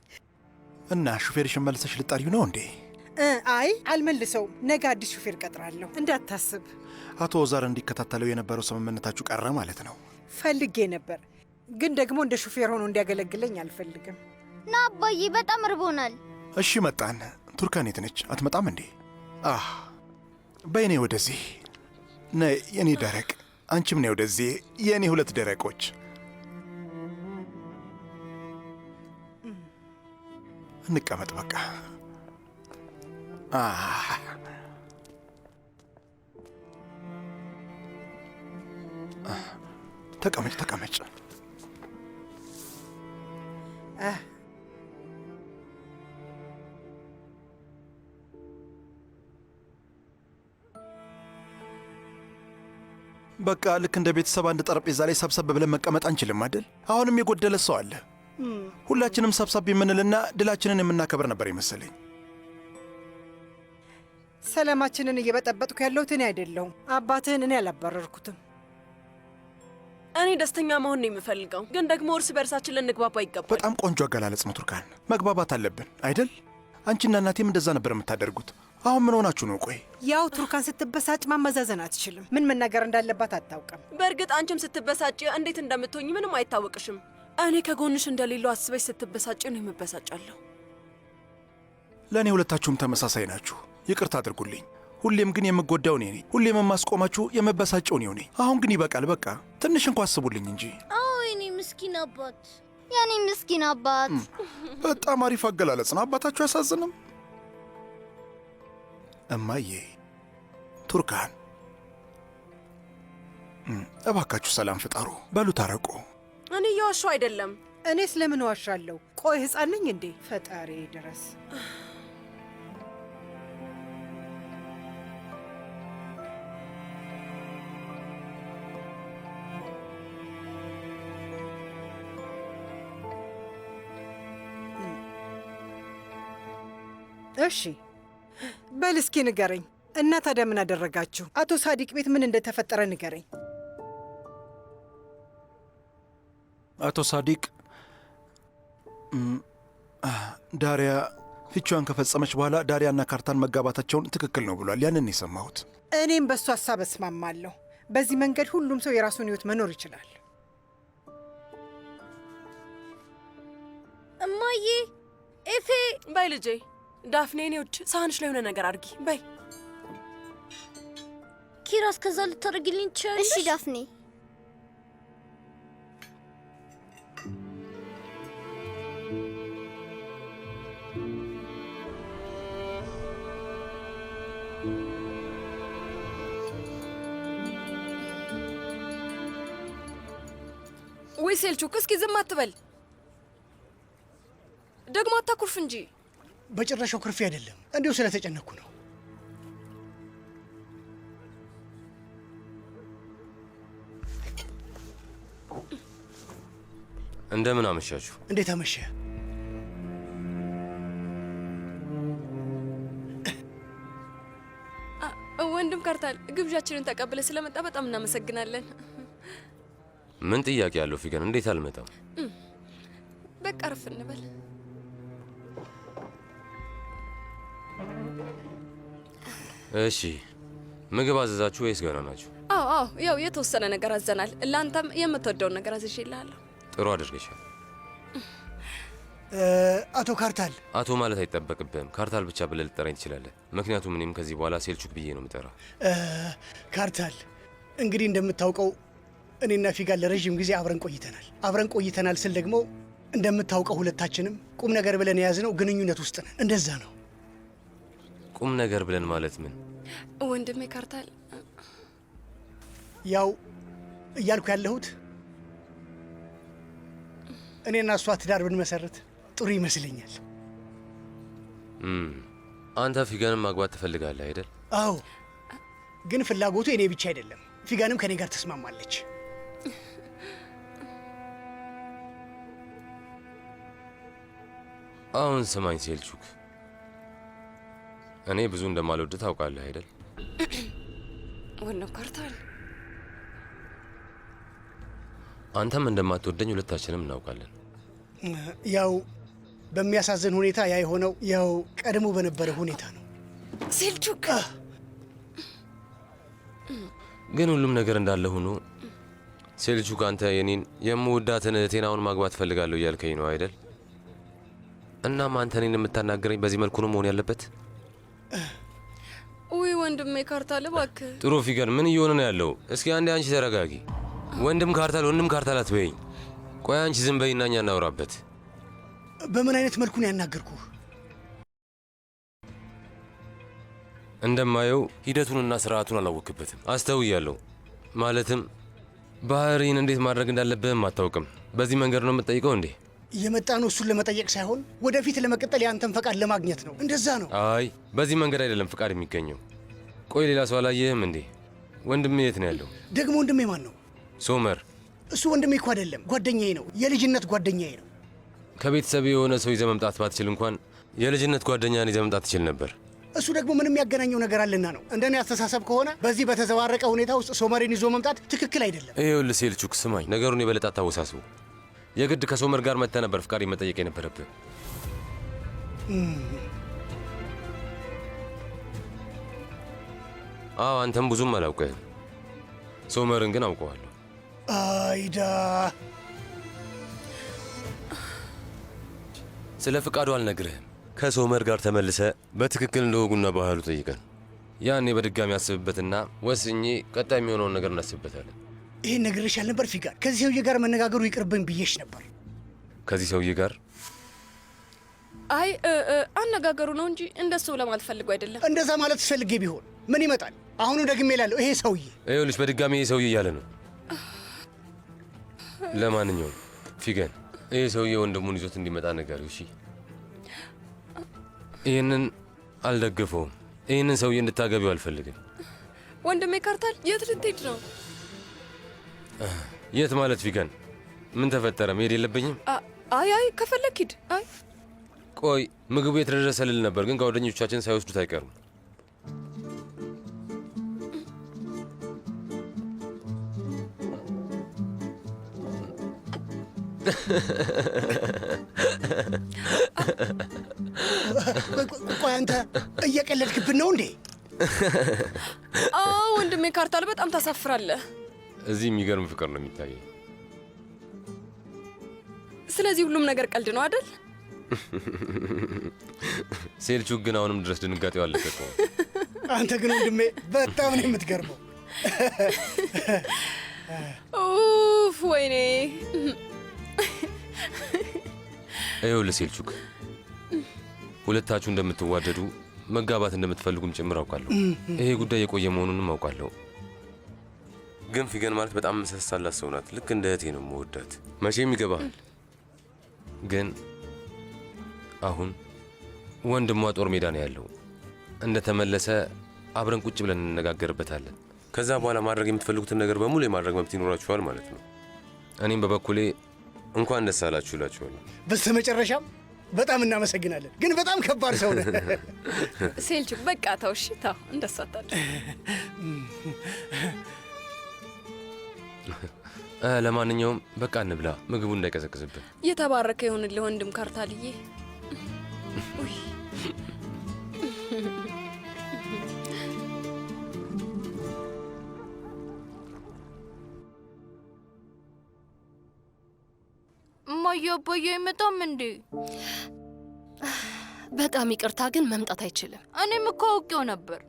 S11: እና ሹፌርሽን መልሰሽ ልጠሪው ነው እንዴ?
S16: አይ አልመልሰውም። ነገ አዲስ ሹፌር ቀጥራለሁ፣ እንዳታስብ።
S11: አቶ ኦዛር እንዲከታተለው የነበረው ስምምነታችሁ ቀረ ማለት ነው?
S16: ፈልጌ ነበር፣ ግን ደግሞ እንደ ሹፌር ሆኖ እንዲያገለግለኝ አልፈልግም።
S10: ና አባዬ፣ በጣም ርቦናል።
S11: እሺ መጣን። ቱርካን የት ነች? አትመጣም እንዴ? በእኔ ወደዚህ ነይ የኔ ደረቅ። አንቺም ነይ ወደዚህ የኔ ሁለት ደረቆች። እንቀመጥ በቃ። ተቀመጭ ተቀመጭ። በቃ ልክ እንደ ቤተሰብ አንድ ጠረጴዛ ላይ ሰብሰብ ብለን መቀመጥ አንችልም አይደል? አሁንም የጎደለ ሰው አለ። ሁላችንም ሰብሰብ የምንልና ድላችንን የምናከብር ነበር የመሰለኝ።
S16: ሰላማችንን እየበጠበጥኩ ያለሁት እኔ አይደለሁም። አባትህን እኔ አላባረርኩትም።
S9: እኔ ደስተኛ መሆን ነው የምፈልገው፣ ግን ደግሞ እርስ በእርሳችን ልንግባባ ይገባል።
S11: በጣም ቆንጆ አገላለጽ ነው ቱርካን። መግባባት አለብን አይደል? አንቺና እናቴም እንደዛ ነበር የምታደርጉት። አሁን ምን ሆናችሁ ነው? ቆይ
S16: ያው ቱርካን ስትበሳጭ ማመዛዘን አትችልም። ምን መናገር እንዳለባት አታውቅም።
S9: በእርግጥ አንቺም ስትበሳጭ እንዴት እንደምትሆኝ ምንም አይታወቅሽም። እኔ ከጎንሽ እንደሌለው አስበሽ ስትበሳጭ ነው የምበሳጫለሁ።
S11: ለእኔ ሁለታችሁም ተመሳሳይ ናችሁ። ይቅርታ አድርጉልኝ። ሁሌም ግን የምጎዳው እኔ ነኝ። ሁሌም የማስቆማችሁ የምበሳጨው እኔው ነኝ። አሁን ግን ይበቃል። በቃ ትንሽ እንኳ አስቡልኝ እንጂ።
S10: አዎ የኔ ምስኪን አባት፣
S3: የኔ ምስኪን አባት።
S11: በጣም አሪፍ አገላለጽ ነው። አባታችሁ አያሳዝንም? እማዬ ቱርካን፣ እባካችሁ ሰላም ፍጠሩ። በሉ ታረቁ።
S9: እኔ እየዋሸሁ አይደለም።
S16: እኔ ስለምን ዋሻለሁ? ቆይ ሕፃን ነኝ እንዴ? ፈጣሪ ድረስ እሺ በል እስኪ ንገረኝ። እና ታዲያ ምን አደረጋችሁ? አቶ ሳዲቅ ቤት ምን እንደተፈጠረ ንገረኝ።
S11: አቶ ሳዲቅ ዳሪያ ፍቺዋን ከፈጸመች በኋላ ዳሪያና ካርታል መጋባታቸውን ትክክል ነው ብሏል። ያንን የሰማሁት።
S16: እኔም በእሱ ሀሳብ እስማማለሁ። በዚህ መንገድ ሁሉም ሰው የራሱን ህይወት መኖር ይችላል።
S10: እማዬ ኤፌ።
S9: በይ ልጄ። ዳፍኔ፣ እኔ ውጭ ሳህንሽ ላይ የሆነ ነገር አድርጊ። በይ
S10: ኪራስ፣ ከዛ ልታደርግልኝ ትችላለሽ?
S3: እሺ ዳፍኔ።
S9: ወይ ሴልቹክ፣ እስኪ ዝም አትበል። ደግሞ አታኩርፍ እንጂ።
S18: በጭራሻው ኩርፊ አይደለም፣ እንዲሁ ስለተጨነኩ ነው።
S12: እንደምን አመሻችሁ።
S18: እንዴት አመሸ?
S9: ወንድም ካርታል፣ ግብዣችንን ተቀብለ ስለመጣ በጣም እናመሰግናለን።
S12: ምን ጥያቄ ያለው ፊገን? እንዴት አልመጣም?
S9: በቃ አረፍ እንበል።
S12: እሺ፣ ምግብ አዘዛችሁ ወይስ ገና ናችሁ?
S9: አዎ፣ ያው የተወሰነ ነገር አዘናል። ለአንተም የምትወደውን ነገር አዝዤልሃለሁ።
S12: ጥሩ አድርገሻል።
S18: አቶ ካርታል።
S12: አቶ ማለት አይጠበቅብህም። ካርታል ብቻ ብለህ ልጠራኝ ትችላለህ። ምክንያቱም እኔም ከዚህ በኋላ ሴልቹክ ብዬ ነው የምጠራው።
S18: ካርታል፣ እንግዲህ እንደምታውቀው እኔና ፊጋን ለረዥም ጊዜ አብረን ቆይተናል ስል ደግሞ እንደምታውቀው ሁለታችንም ቁም ነገር ብለን የያዝነው ግንኙነት ውስጥ ነን። እንደዛ ነው።
S12: ቁም ነገር ብለን ማለት ምን?
S9: ወንድሜ ካርታል፣
S18: ያው እያልኩ ያለሁት እኔና እሷ ትዳር ብንመሰረት ጥሩ ይመስለኛል።
S12: አንተ ፊጋንም ማግባት ትፈልጋለህ አይደል?
S18: አዎ፣ ግን ፍላጎቱ እኔ ብቻ አይደለም። ፊጋንም ከኔ ጋር ተስማማለች።
S12: አሁን ስማኝ ሴልቹክ፣ እኔ ብዙ እንደማልወድ ታውቃለህ አይደል?
S9: ወንድም ካርታል፣
S12: አንተም እንደማትወደኝ ሁለታችንም እናውቃለን።
S18: ያው በሚያሳዝን ሁኔታ ያ የሆነው ያው ቀድሞ በነበረ ሁኔታ ነው።
S9: ሴልቹክ፣
S12: ግን ሁሉም ነገር እንዳለ ሆኖ ሴልቹክ፣ አንተ የኔን የምወዳትን እህቴን አሁን ማግባት ፈልጋለሁ እያልከኝ ነው አይደል? እናም አንተ እኔን የምታናገረኝ በዚህ መልኩ ነው መሆን ያለበት?
S9: ውይ ወንድሜ ካርታል እባክህ።
S12: ጥሩ ፊገን፣ ምን እየሆነ ነው ያለው? እስኪ አንዴ አንቺ ተረጋጊ። ወንድም ካርታል አትበይኝ። ቆይ አንቺ ዝም በይና እኛ እናውራበት።
S18: በምን አይነት መልኩ ነው ያናገርኩህ?
S12: እንደማየው ሂደቱንና ስርዓቱን አላወክበትም። አስተውያለሁ። ማለትም ባህሪን እንዴት ማድረግ እንዳለብህም አታውቅም። በዚህ መንገድ ነው የምትጠይቀው እንዴ?
S18: የመጣ ነው እሱን ለመጠየቅ ሳይሆን ወደፊት ለመቀጠል የአንተን ፈቃድ ለማግኘት ነው። እንደዛ ነው።
S12: አይ በዚህ መንገድ አይደለም ፍቃድ የሚገኘው። ቆይ ሌላ ሰው አላየህም እንዴ? ወንድሜ የት ነው ያለው?
S18: ደግሞ ወንድሜ ማን ነው?
S12: ሶመር።
S18: እሱ ወንድሜ እኮ አይደለም፣ ጓደኛዬ ነው። የልጅነት ጓደኛዬ ነው።
S12: ከቤተሰብ የሆነ ሰው ይዘህ መምጣት ባትችል እንኳን የልጅነት ጓደኛን ይዘህ መምጣት ትችል ነበር።
S18: እሱ ደግሞ ምንም ያገናኘው ነገር አለና ነው። እንደኔ አስተሳሰብ ከሆነ በዚህ በተዘባረቀ ሁኔታ ውስጥ ሶመርን ይዞ መምጣት ትክክል አይደለም።
S12: ይኸውልህ ሴልቹክ ስማኝ፣ ነገሩን የበለጠ አታወሳስቡ። የግድ ከሶመር ጋር መጥተህ ነበር ፍቃድ መጠየቅ የነበረብህ። አዎ አንተም ብዙም አላውቅህም፣ ሶመርን ግን አውቀዋለሁ።
S18: አይዳ
S12: ስለ ፍቃዱ አልነግርህም። ከሶመር ጋር ተመልሰ በትክክል እንደ ወጉና ባህሉ ጠይቀን ያኔ በድጋሚ አስብበትና ወስኜ ቀጣይ የሚሆነውን ነገር እናስብበታለን።
S18: ይህን ነግሬሽ አልነበር ፊጋር? ከዚህ ሰውዬ ጋር መነጋገሩ ይቅርብን ብዬሽ ነበር።
S12: ከዚህ ሰውዬ ጋር?
S19: አይ አነጋገሩ ነው እንጂ እንደሱ ለማለት ፈልጎ አይደለም።
S18: እንደዛ ማለት ፈልጌ ቢሆን ምን ይመጣል? አሁኑ ደግሜ እላለሁ ይሄ ሰውዬ።
S12: ይኸውልሽ በድጋሚ ይሄ ሰውዬ እያለ ነው። ለማንኛውም ፊገን ይሄ ሰውዬ ወንድሙን ይዞት እንዲመጣ ንገሪው እሺ? ይህንን አልደግፈውም። ይህንን ሰውዬ እንድታገቢው አልፈልግም።
S19: ወንድሜ ካርታል፣ የት ልትሄድ ነው?
S12: የት ማለት ፊገን? ምን ተፈጠረ? መሄድ የለብኝም?
S19: አይ ከፈለክ ሂድ። አይ
S12: ቆይ ምግቡ የተደረሰ ልል ነበር፣ ግን ጓደኞቻችን ሳይወስዱት አይቀሩም።
S18: ቆይ አንተ እየቀለድክብን ነው እንዴ?
S19: ወንድሜ ካርታል፣ በጣም ታሳፍራለህ።
S12: እዚህ የሚገርም ፍቅር ነው የሚታየው።
S19: ስለዚህ ሁሉም ነገር ቀልድ ነው አይደል?
S12: ሴልቹክ ግን አሁንም ድረስ ድንጋጤው አልለቀቀውም።
S18: አንተ ግን ወንድሜ በጣም ነው የምትገርመው።
S19: ኡፍ ወይኔ።
S12: ይኸውልህ ሴልቹክ፣ ሁለታችሁ እንደምትዋደዱ መጋባት እንደምትፈልጉም ጭምር አውቃለሁ። ይሄ ጉዳይ የቆየ መሆኑንም አውቃለሁ። ግን ፊገን ማለት በጣም መሰሳላት ሰው ናት። ልክ እንደ እህቴ ነው የምወዳት። መቼም ይገባሃል። ግን አሁን ወንድሟ ጦር ሜዳ ነው ያለው። እንደተመለሰ አብረን ቁጭ ብለን እንነጋገርበታለን። ከዛ በኋላ ማድረግ የምትፈልጉትን ነገር በሙሉ የማድረግ መብት ይኖራችኋል ማለት ነው። እኔም በበኩሌ እንኳን ደስ አላችሁ እላችኋለሁ።
S18: በስተመጨረሻም በጣም እናመሰግናለን። ግን በጣም ከባድ ሰው ነህ
S19: ሴልቹክ። በቃ ተው እሺ፣ ተው እንደሱ አታድርግ።
S12: ለማንኛውም በቃ እንብላ፣ ምግቡ እንዳይቀዘቅዝብን።
S19: የተባረከ ይሁንልህ ወንድም ካርታልዬ።
S13: እማዬ አባዬ አይመጣም እንዴ?
S14: በጣም ይቅርታ ግን መምጣት አይችልም።
S13: እኔም እኮ አውቄው ነበር።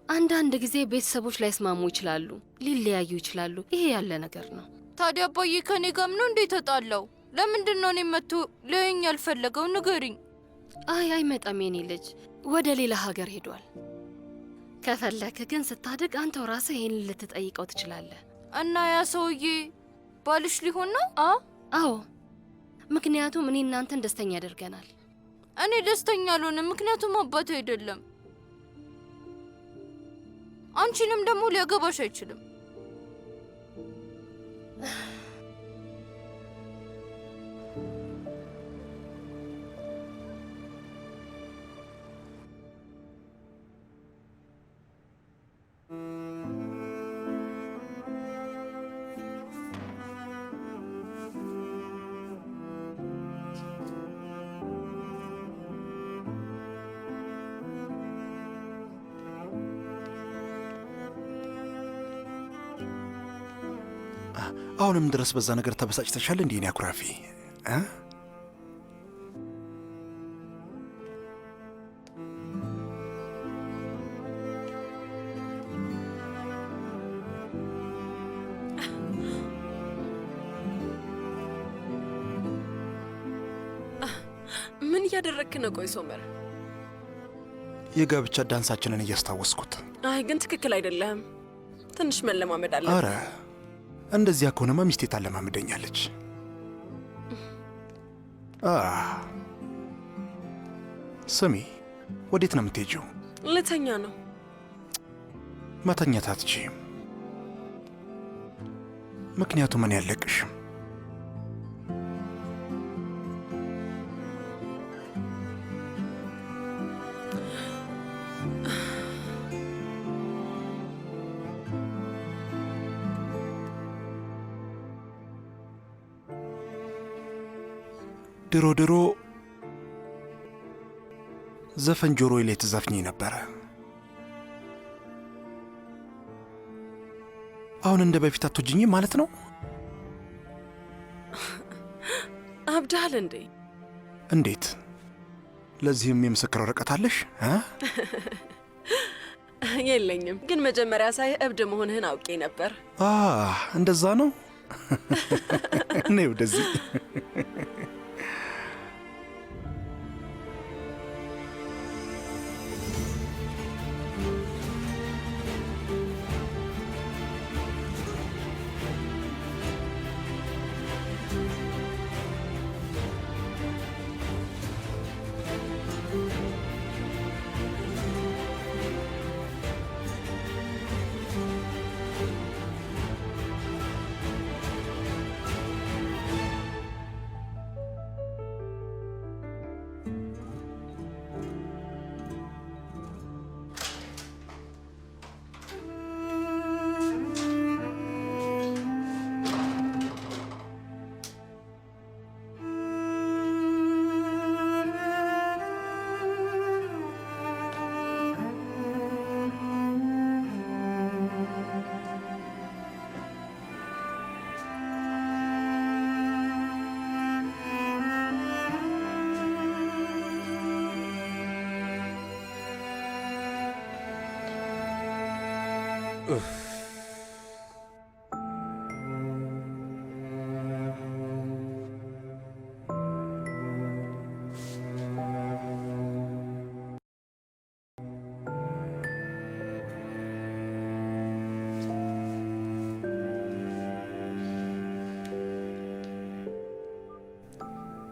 S14: አንዳንድ ጊዜ ቤተሰቦች ላይስማሙ ይችላሉ፣ ሊለያዩ ይችላሉ። ይሄ ያለ ነገር ነው።
S13: ታዲያ አባዬ ከኔ ጋር ነው እንዴ ተጣላው? ለምንድን ነው እኔ መጥቶ ለየኝ ያልፈለገው? ንገሪኝ።
S14: አይ አይመጣም የኔ ልጅ፣ ወደ ሌላ ሀገር ሄዷል። ከፈለክ ግን ስታድግ አንተው ራስህ ይህን ልትጠይቀው ትችላለህ።
S13: እና ያ ሰውዬ ባልሽ ሊሆን ነው?
S14: አዎ፣ ምክንያቱም እኔ እናንተን ደስተኛ ያደርገናል።
S13: እኔ ደስተኛ አልሆንም፣ ምክንያቱም አባቴ አይደለም። አንቺንም ደግሞ ሊያገባሽ አይችልም።
S11: አሁንም ድረስ በዛ ነገር ተበሳጭተሻል እንዴ? እኔ አኩራፊ
S9: ምን እያደረግክ ነው? ቆይ ሶመር፣
S11: የጋብቻ ዳንሳችንን እያስታወስኩት።
S9: አይ ግን ትክክል አይደለህም። ትንሽ መለማመድ አለ።
S11: አረ እንደዚያ ከሆነማ ሚስቴ ታለማምደኛለች። ስሚ፣ ወዴት ነው የምትሄጂው?
S9: ልተኛ ነው።
S11: መተኛት አትችይም። ምክንያቱም እኔ አልለቅሽም። ድሮ ድሮ ዘፈን ጆሮዬ ላይ ትዘፍኚ ነበረ። አሁን እንደ በፊት አትወጂኝም ማለት ነው?
S9: አብዳል እንዴ?
S11: እንዴት? ለዚህም የምስክር ወረቀት አለሽ?
S9: የለኝም፣ ግን መጀመሪያ ሳይ እብድ መሆንህን አውቄ ነበር።
S11: እንደዛ ነው። እኔ ወደዚህ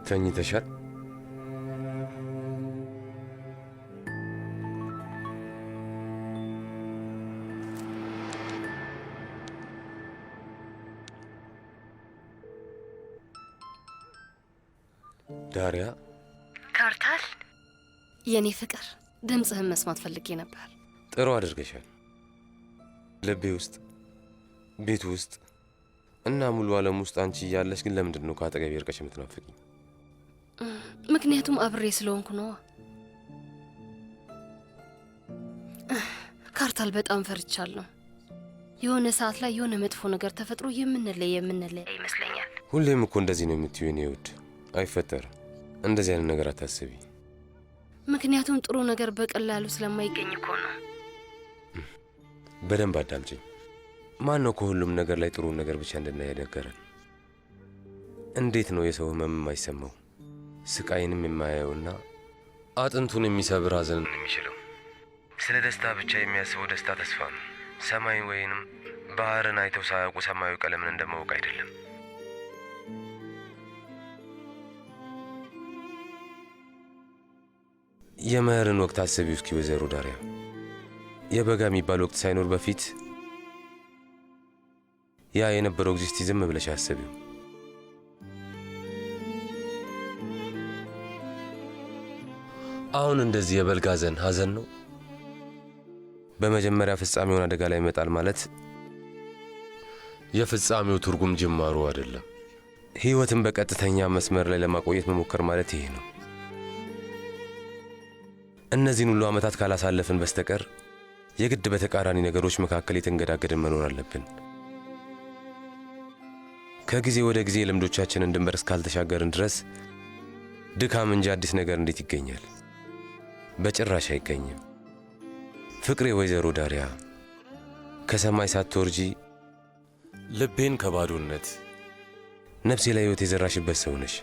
S12: ተኝተሻል? ዳሪያ።
S14: ካርታል፣ የኔ ፍቅር፣ ድምፅህን መስማት ፈልጌ ነበር።
S12: ጥሩ አድርገሻል። ልቤ ውስጥ፣ ቤቱ ውስጥ እና ሙሉ ዓለም ውስጥ አንቺ እያለሽ ግን ለምንድን ነው ከአጠገቤ እርቀሽ የምትናፍቂኝ?
S14: ምክንያቱም አብሬ ስለሆንኩ ነዋ። ካርታል፣ በጣም ፈርቻለሁ። የሆነ ሰዓት ላይ የሆነ መጥፎ ነገር ተፈጥሮ የምንለይ ይመስለኛል።
S12: ሁሌም እኮ እንደዚህ ነው የምትዩ የኔ ውድ። አይፈጠርም። እንደዚህ አይነት ነገር አታስቢ።
S14: ምክንያቱም ጥሩ ነገር በቀላሉ ስለማይገኝ እኮ ነው።
S12: በደንብ አዳምጪኝ። ማን ነው ከሁሉም ነገር ላይ ጥሩ ነገር ብቻ እንድናይ ያደረገን? እንዴት ነው የሰው ህመም የማይሰማው ስቃይንም የማያየውና አጥንቱን የሚሰብር ሐዘንን የሚችለው? ስለ ደስታ ብቻ የሚያስበው ደስታ ተስፋ ነው። ሰማይ ወይንም ባህርን አይተው ሳያውቁ ሰማያዊ ቀለምን እንደማወቅ አይደለም። የመኸርን ወቅት አስቢው እስኪ ወይዘሮ ዳሪያ። የበጋ የሚባል ወቅት ሳይኖር በፊት ያ የነበረው ጊዜ እስቲ ዝም ብለሽ አስቢው። አሁን እንደዚህ የበልግ ሐዘን ነው። በመጀመሪያ ፍጻሜውን አደጋ ላይ ይመጣል ማለት የፍጻሜው ትርጉም ጅማሩ አይደለም። ህይወትን በቀጥተኛ መስመር ላይ ለማቆየት መሞከር ማለት ይሄ ነው። እነዚህን ሁሉ ዓመታት ካላሳለፍን በስተቀር የግድ በተቃራኒ ነገሮች መካከል የተንገዳገድን መኖር አለብን። ከጊዜ ወደ ጊዜ ልምዶቻችንን ድንበር እስካልተሻገርን ድረስ ድካም እንጂ አዲስ ነገር እንዴት ይገኛል? በጭራሽ አይገኝም። ፍቅሬ ወይዘሮ ዳሪያ፣ ከሰማይ ሳትወርጂ ልቤን ከባዶነት ነፍሴ ላይ ሕይወት የዘራሽበት ሰው ነሽ።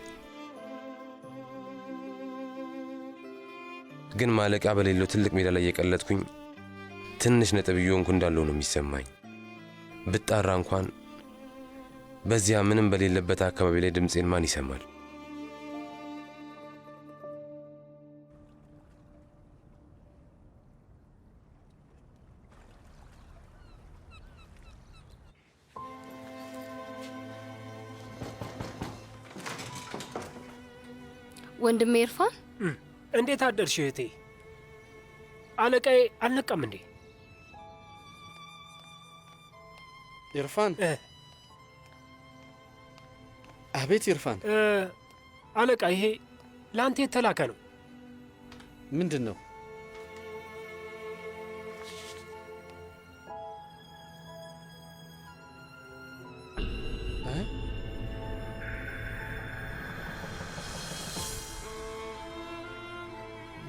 S12: ግን ማለቂያ በሌለው ትልቅ ሜዳ ላይ የቀለጥኩኝ ትንሽ ነጥብ እየሆንኩ እንዳለው ነው የሚሰማኝ። ብጣራ እንኳን በዚያ ምንም በሌለበት አካባቢ ላይ ድምፄን ማን ይሰማል?
S14: ወንድሜ ኢርፋን፣
S20: እንዴት አደርሽ እህቴ? አለቃዬ አልነቃም እንዴ?
S1: ኢርፋን። አቤት ኢርፋን።
S20: አለቃ፣ ይሄ ለአንተ የተላከ ነው።
S1: ምንድን ነው?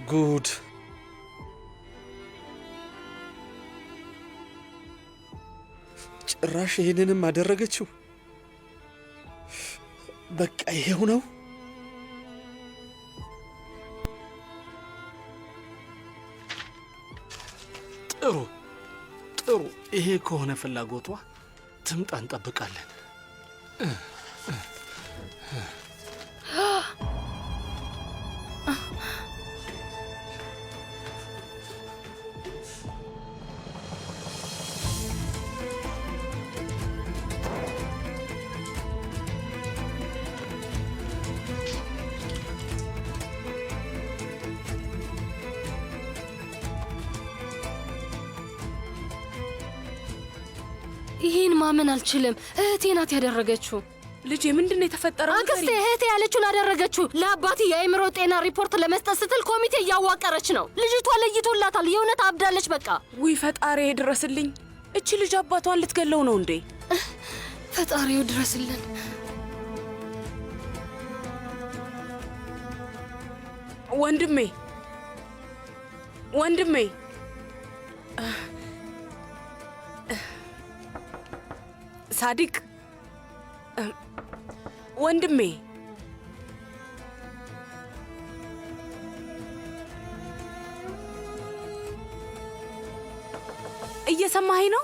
S1: ጉድ! ጭራሽ ይህንንም አደረገችው። በቃ ይሄው ነው። ጥሩ ጥሩ። ይሄ ከሆነ ፍላጎቷ ትምጣ፣ እንጠብቃለን።
S14: ይህን ማመን አልችልም። እህቴ ናት ያደረገችው።
S4: ልጄ ምንድን ነው የተፈጠረው?
S14: አክስቴ እህቴ ያለችውን አደረገችው። ለአባቴ የአእምሮ ጤና ሪፖርት ለመስጠት ስትል ኮሚቴ እያዋቀረች ነው። ልጅቷ ለይቶላታል። የእውነት አብዳለች። በቃ
S4: ውይ ፈጣሪ ድረስልኝ። እቺ ልጅ አባቷን ልትገለው ነው እንዴ?
S14: ፈጣሪው ድረስልን።
S4: ወንድሜ ወንድሜ ሳዲቅ ወንድሜ እየሰማኸኝ ነው?